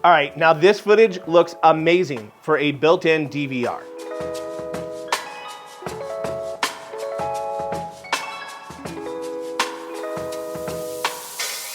All right, now this footage looks amazing for a built-in DVR.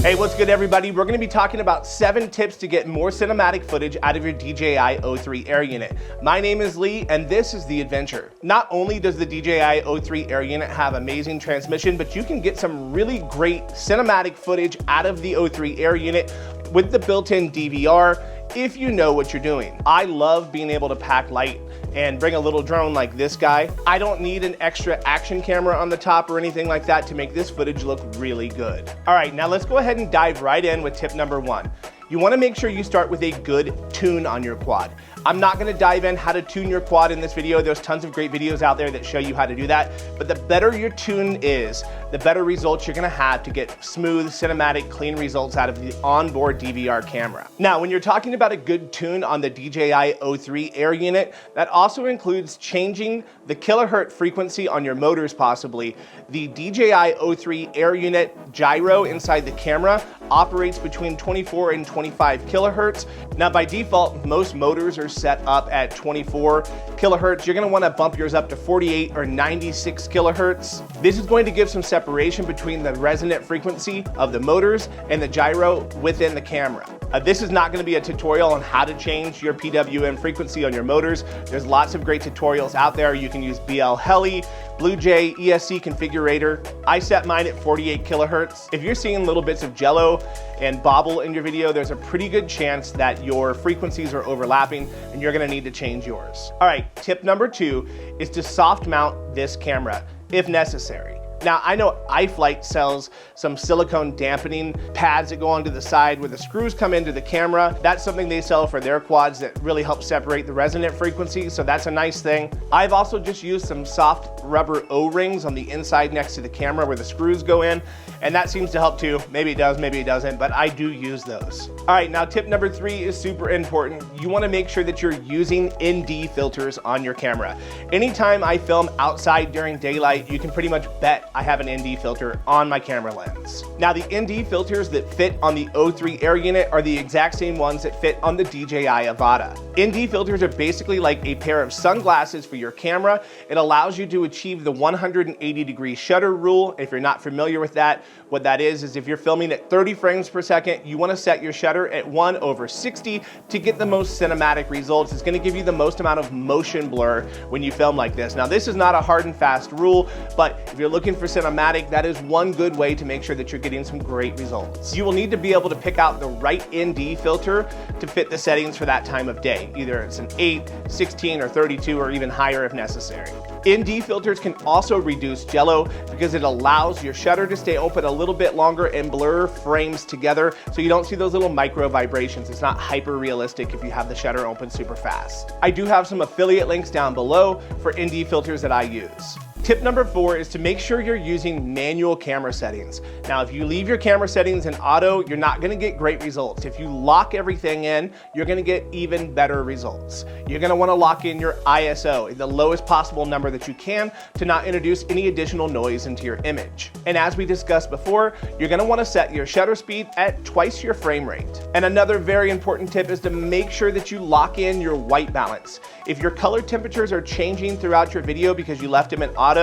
Hey, what's good everybody? We're gonna be talking about 7 tips to get more cinematic footage out of your DJI O3 Air Unit. My name is Lee, and this is the adventure. Not only does the DJI O3 Air Unit have amazing transmission, but you can get some really great cinematic footage out of the O3 Air Unit with the built-in DVR if you know what you're doing. I love being able to pack light and bring a little drone like this guy. I don't need an extra action camera on the top or anything like that to make this footage look really good. All right, now let's go ahead and dive right in with tip number 1. You wanna make sure you start with a good tune on your quad. I'm not gonna dive in how to tune your quad in this video. There's tons of great videos out there that show you how to do that. But the better your tune is, the better results you're gonna have to get smooth, cinematic, clean results out of the onboard DVR camera. Now, when you're talking about a good tune on the DJI O3 Air Unit, that also includes changing the kilohertz frequency on your motors possibly. The DJI O3 Air Unit gyro inside the camera operates between 24 and 25 kilohertz. Now, by default, most motors are set up at 24 kilohertz. You're gonna wanna bump yours up to 48 or 96 kilohertz. This is going to give some separation between the resonant frequency of the motors and the gyro within the camera. This is not gonna be a tutorial on how to change your PWM frequency on your motors. There's lots of great tutorials out there. You can use BL Heli, BlueJ, ESC configurator. I set mine at 48 kilohertz. If you're seeing little bits of jello and bobble in your video, there's a pretty good chance that your frequencies are overlapping and you're gonna need to change yours. All right, tip number 2 is to soft mount this camera if necessary. Now, I know iFlight sells some silicone dampening pads that go onto the side where the screws come into the camera. That's something they sell for their quads that really helps separate the resonant frequency, so that's a nice thing. I've also just used some soft rubber O-rings on the inside next to the camera where the screws go in, and that seems to help too. Maybe it does, maybe it doesn't, but I do use those. All right, now tip number 3 is super important. You wanna make sure that you're using ND filters on your camera. Anytime I film outside during daylight, you can pretty much bet I have an ND filter on my camera lens. Now, the ND filters that fit on the O3 Air Unit are the exact same ones that fit on the DJI Avata. ND filters are basically like a pair of sunglasses for your camera. It allows you to achieve the 180-degree shutter rule. If you're not familiar with that, what that is if you're filming at 30 frames per second, you wanna set your shutter at 1/60 to get the most cinematic results. It's gonna give you the most amount of motion blur when you film like this. Now, this is not a hard and fast rule, but if you're looking for cinematic, that is one good way to make sure that you're getting some great results. You will need to be able to pick out the right ND filter to fit the settings for that time of day. Either it's an 8, 16, or 32, or even higher if necessary. ND filters can also reduce jello because it allows your shutter to stay open a little bit longer and blur frames together so you don't see those little micro vibrations. It's not hyper realistic if you have the shutter open super fast. I do have some affiliate links down below for ND filters that I use. Tip number 4 is to make sure you're using manual camera settings. Now, if you leave your camera settings in auto, you're not gonna get great results. If you lock everything in, you're gonna get even better results. You're gonna wanna lock in your ISO, the lowest possible number that you can, to not introduce any additional noise into your image. And as we discussed before, you're gonna wanna set your shutter speed at twice your frame rate. And another very important tip is to make sure that you lock in your white balance. If your color temperatures are changing throughout your video because you left them in auto,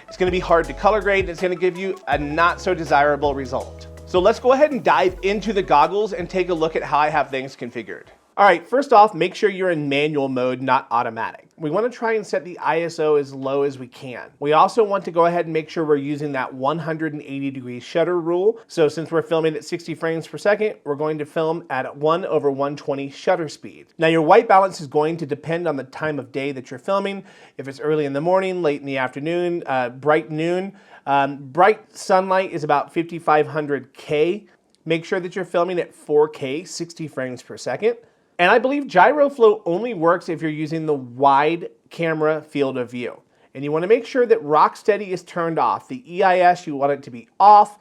it's gonna be hard to color grade, and it's gonna give you a not so desirable result. So let's go ahead and dive into the goggles and take a look at how I have things configured. All right, first off, make sure you're in manual mode, not automatic. We want to try and set the ISO as low as we can. We also want to go ahead and make sure we're using that 180-degree shutter rule. So since we're filming at 60 frames per second, we're going to film at 1/120 shutter speed. Now, your white balance is going to depend on the time of day that you're filming. If it's early in the morning, late in the afternoon, bright noon. Bright sunlight is about 5500 K. Make sure that you're filming at 4K, 60 frames per second. And I believe gyro flow only works if you're using the wide camera field of view. And you want to make sure that Rocksteady is turned off. The EIS, you want it to be off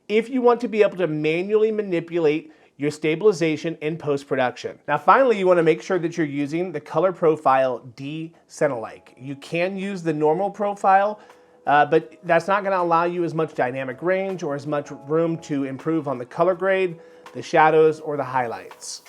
if you want to be able to manually manipulate your stabilization in post-production. Now finally, you want to make sure that you're using the color profile D-Cinelike. You can use the normal profile, but that's not going to allow you as much dynamic range or as much room to improve on the color grade, the shadows, or the highlights.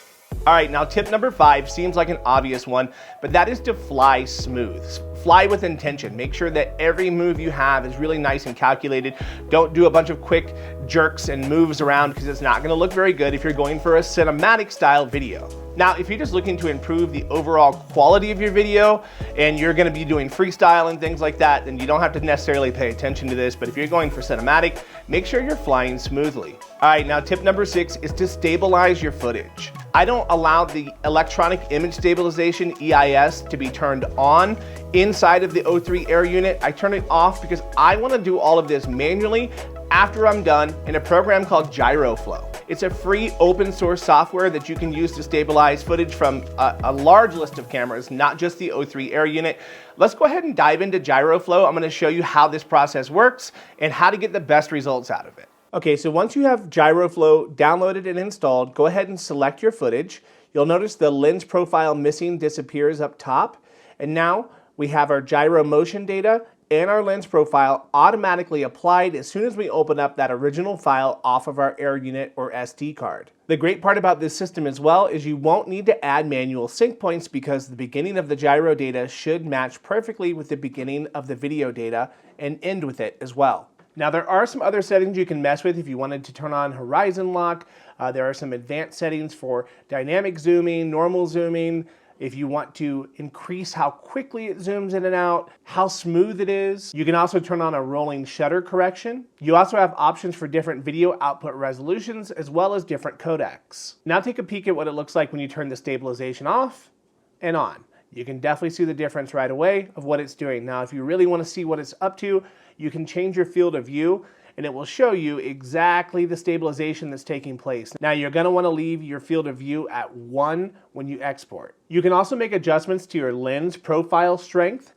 All right, now tip number 5 seems like an obvious one, but that is to fly smooth. Fly with intention. Make sure that every move you have is really nice and calculated. Don't do a bunch of quick jerks and moves around because it's not going to look very good if you're going for a cinematic style video. Now, if you're just looking to improve the overall quality of your video and you're going to be doing freestyle and things like that, then you don't have to necessarily pay attention to this. But if you're going for cinematic, make sure you're flying smoothly. All right, now tip number 6 is to stabilize your footage. I don't allow the electronic image stabilization, EIS, to be turned on inside of the O3 Air Unit. I turn it off because I want to do all of this manually after I'm done in a program called GyroFlow. It's a free open source software that you can use to stabilize footage from a large list of cameras, not just the O3 Air Unit. Let's go ahead and dive into GyroFlow. I'm going to show you how this process works and how to get the best results out of it. Okay, so once you have GyroFlow downloaded and installed, go ahead and select your footage. You'll notice the lens profile missing disappears up top. And now we have our gyro motion data and our lens profile automatically applied as soon as we open up that original file off of our Air Unit or SD card. The great part about this system as well is you won't need to add manual sync points because the beginning of the gyro data should match perfectly with the beginning of the video data and end with it as well. Now there are some other settings you can mess with if you wanted to turn on horizon lock. There are some advanced settings for dynamic zooming, normal zooming. If you want to increase how quickly it zooms in and out, how smooth it is. You can also turn on a rolling shutter correction. You also have options for different video output resolutions as well as different codecs. Now take a peek at what it looks like when you turn the stabilization off and on. You can definitely see the difference right away of what it's doing. Now, if you really want to see what it's up to, you can change your field of view and it will show you exactly the stabilization that's taking place. Now, you're going to want to leave your field of view at 1 when you export. You can also make adjustments to your lens profile strength.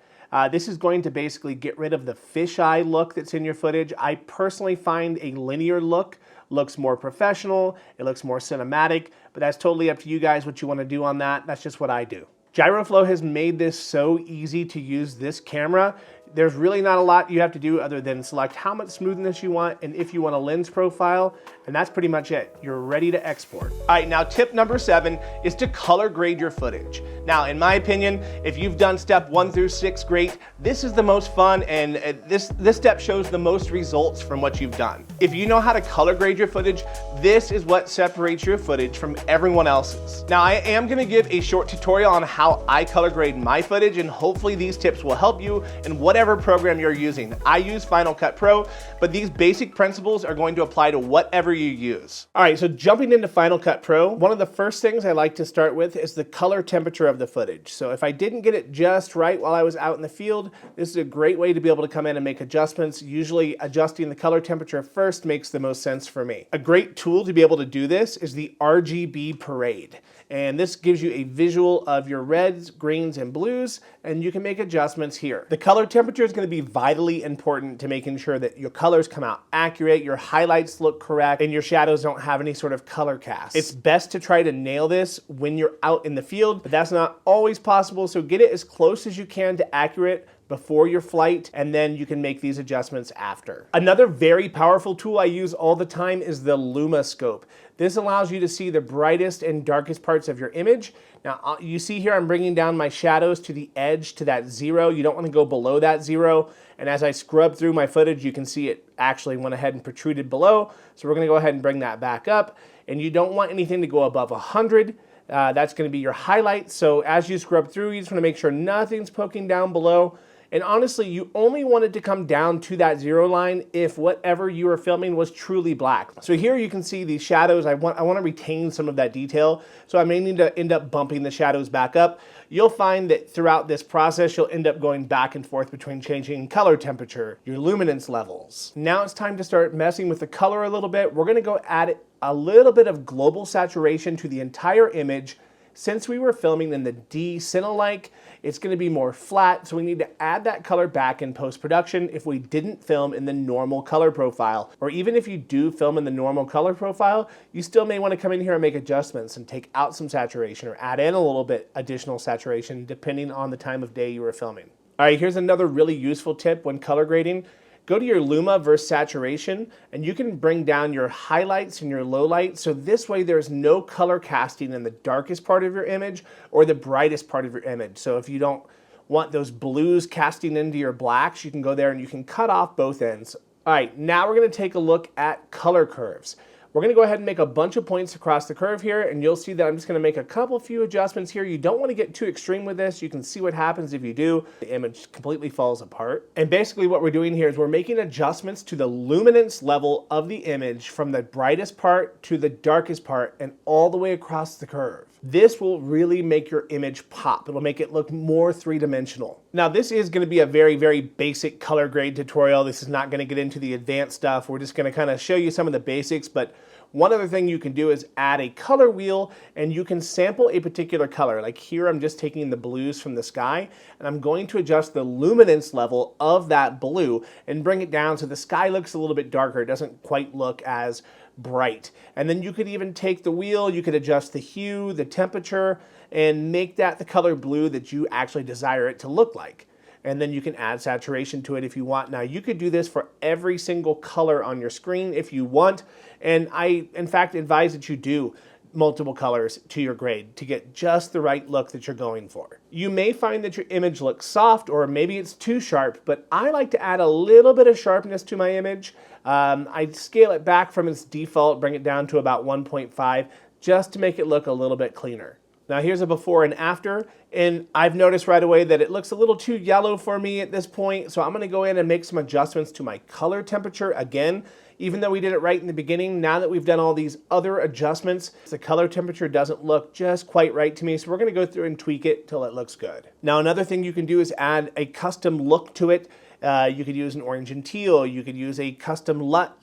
This is going to basically get rid of the fisheye look that's in your footage. I personally find a linear look looks more professional, it looks more cinematic, but that's totally up to you guys what you want to do on that. That's just what I do. GyroFlow has made this so easy to use this camera. There's really not a lot you have to do other than select how much smoothness you want and if you want a lens profile, and that's pretty much it. You're ready to export. All right, now tip number 7 is to color grade your footage. Now, in my opinion, if you've done step 1 through 6, great. This is the most fun and this step shows the most results from what you've done. If you know how to color grade your footage, this is what separates your footage from everyone else's. Now, I am gonna give a short tutorial on how I color grade my footage, and hopefully these tips will help you in whatever program you're using. I use Final Cut Pro, but these basic principles are going to apply to whatever you use. All right, so jumping into Final Cut Pro, one of the first things I like to start with is the color temperature of the footage. So if I didn't get it just right while I was out in the field, this is a great way to be able to come in and make adjustments. Usually adjusting the color temperature first makes the most sense for me. A great tool to be able to do this is the RGB Parade. And this gives you a visual of your reds, greens, and blues, and you can make adjustments here. The color temperature is going to be vitally important to making sure that your colors come out accurate, your highlights look correct, and your shadows don't have any sort of color cast. It's best to try to nail this when you're out in the field, but that's not always possible, so get it as close as you can to accurate before your flight, and then you can make these adjustments after. Another very powerful tool I use all the time is the LumaScope. This allows you to see the brightest and darkest parts of your image. Now, you see here I'm bringing down my shadows to the edge to that 0. You don't want to go below that 0. And as I scrub through my footage, you can see it actually went ahead and protruded below. So we're going to go ahead and bring that back up. And you don't want anything to go above 100. That's going to be your highlight. So as you scrub through, you just want to make sure nothing's poking down below. And honestly, you only want it to come down to that 0 line if whatever you are filming was truly black. So here you can see these shadows. I want to retain some of that detail, so I may need to end up bumping the shadows back up. You'll find that throughout this process, you'll end up going back and forth between changing color temperature, your luminance levels. Now it's time to start messing with the color a little bit. We're going to go add a little bit of global saturation to the entire image. Since we were filming in the D-Cinelike, it's going to be more flat, so we need to add that color back in post-production if we didn't film in the normal color profile. Or even if you do film in the normal color profile, you still may want to come in here and make adjustments and take out some saturation or add in a little bit additional saturation depending on the time of day you were filming. All right, here's another really useful tip when color grading. go to your luma versus saturation, and you can bring down your highlights and your lowlights. So this way there's no color casting in the darkest part of your image or the brightest part of your image. So if you don't want those blues casting into your blacks, you can go there and you can cut off both ends. All right, now we're gonna take a look at color curves. We're gonna go ahead and make a bunch of points across the curve here, and you'll see that I'm just gonna make a few adjustments here. You don't wanna get too extreme with this. You can see what happens if you do. The image completely falls apart. And basically what we're doing here is we're making adjustments to the luminance level of the image from the brightest part to the darkest part and all the way across the curve. This will really make your image pop. It'll make it look more three-dimensional. Now this is gonna be a very, very basic color grade tutorial. This is not gonna get into the advanced stuff. We're just gonna kind of show you some of the basics, but one other thing you can do is add a color wheel, and you can sample a particular color. Like here, I'm just taking the blues from the sky, and I'm going to adjust the luminance level of that blue and bring it down so the sky looks a little bit darker. It doesn't quite look as bright. And then you could even take the wheel, you could adjust the hue, the temperature, and make that the color blue that you actually desire it to look like. And then you can add saturation to it if you want. Now you could do this for every single color on your screen if you want. And I, in fact, advise that you do multiple colors to your grade to get just the right look that you're going for. You may find that your image looks soft or maybe it's too sharp, but I like to add a little bit of sharpness to my image. I scale it back from its default, bring it down to about 1.5 just to make it look a little bit cleaner. Now here's a before and after, and I've noticed right away that it looks a little too yellow for me at this point, so I'm gonna go in and make some adjustments to my color temperature again. Even though we did it right in the beginning, now that we've done all these other adjustments, the color temperature doesn't look just quite right to me, so we're gonna go through and tweak it till it looks good. Now another thing you can do is add a custom look to it. You could use an orange and teal, you could use a custom LUT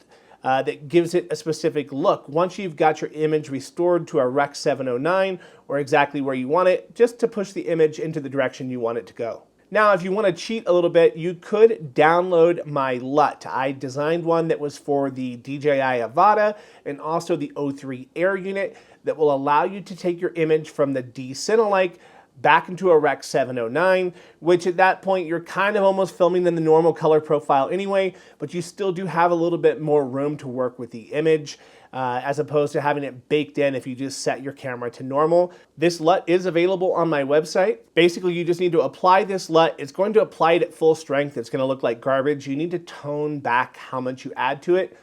that gives it a specific look. Once you've got your image restored to a Rec 709 or exactly where you want it, just to push the image into the direction you want it to go. Now, if you want to cheat a little bit, you could download my LUT. I designed one that was for the DJI Avata and also the O3 Air Unit that will allow you to take your image from the D-Cinelike back into a Rec 709, which at that point you're kind of almost filming in the normal color profile anyway, but you still do have a little bit more room to work with the image as opposed to having it baked in if you just set your camera to normal. This LUT is available on my website. Basically, you just need to apply this LUT. It's going to apply it at full strength. It's going to look like garbage. You need to tone back how much you add to it.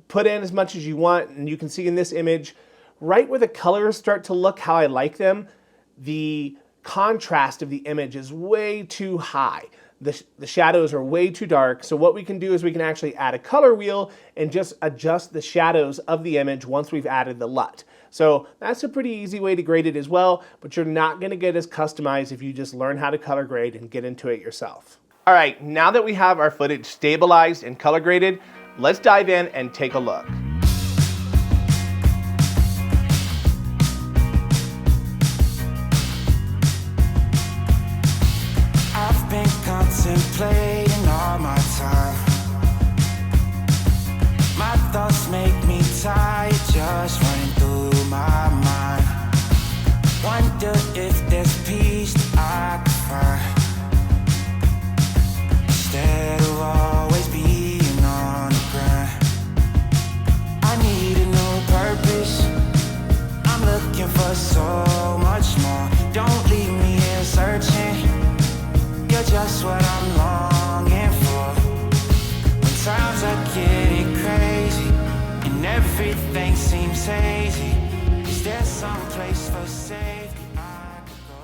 Put in as much as you want, and you can see in this image, right where the colors start to look how I like them, the contrast of the image is way too high. The shadows are way too dark. So what we can do is we can actually add a color wheel and just adjust the shadows of the image once we've added the LUT. So that's a pretty easy way to grade it as well, but you're not gonna get as customized if you just learn how to color grade and get into it yourself. All right, now that we have our footage stabilized and color graded, let's dive in and take a look. Contemplating all my time. My thoughts make me tired, just running through my mind. Wonder if there's peace that I can find instead of always being on the grind. I need a new purpose. I'm looking for so much more. Don't leave me here searching. You're just what I'm longing for. When times are getting crazy and everything seems hazy, is there some place for safety I could go?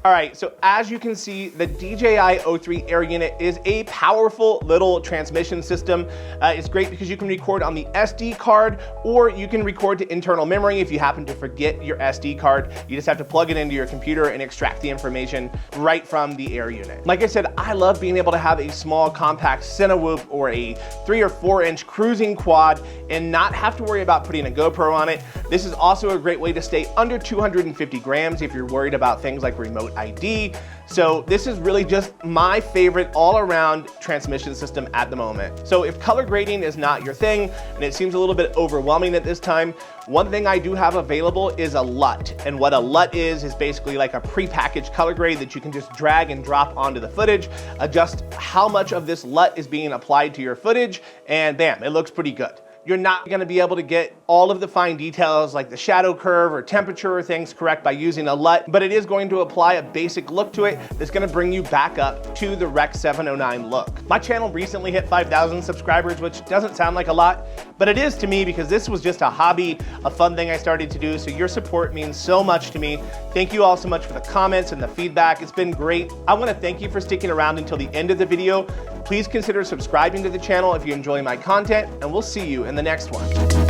All right, so as you can see, the DJI O3 Air Unit is a powerful little transmission system. It's great because you can record on the SD card, or you can record to internal memory if you happen to forget your SD card. You just have to plug it into your computer and extract the information right from the Air Unit. Like I said, I love being able to have a small compact Cinewhoop or a 3 or 4 inch cruising quad and not have to worry about putting a GoPro on it. This is also a great way to stay under 250 grams if you're worried about things like remote boat ID. So this is really just my favorite all-around transmission system at the moment. So if color grading is not your thing and it seems a little bit overwhelming at this time, one thing I do have available is a LUT. And what a LUT is basically like a prepackaged color grade that you can just drag and drop onto the footage, adjust how much of this LUT is being applied to your footage, and bam, it looks pretty good. You're not gonna be able to get all of the fine details like the shadow curve or temperature or things correct by using a LUT, but it is going to apply a basic look to it that's gonna bring you back up to the Rec 709 look. My channel recently hit 5,000 subscribers, which doesn't sound like a lot, but it is to me because this was just a hobby, a fun thing I started to do, so your support means so much to me. Thank you all so much for the comments and the feedback. It's been great. I wanna thank you for sticking around until the end of the video. Please consider subscribing to the channel if you enjoy my content, and we'll see you in the next one.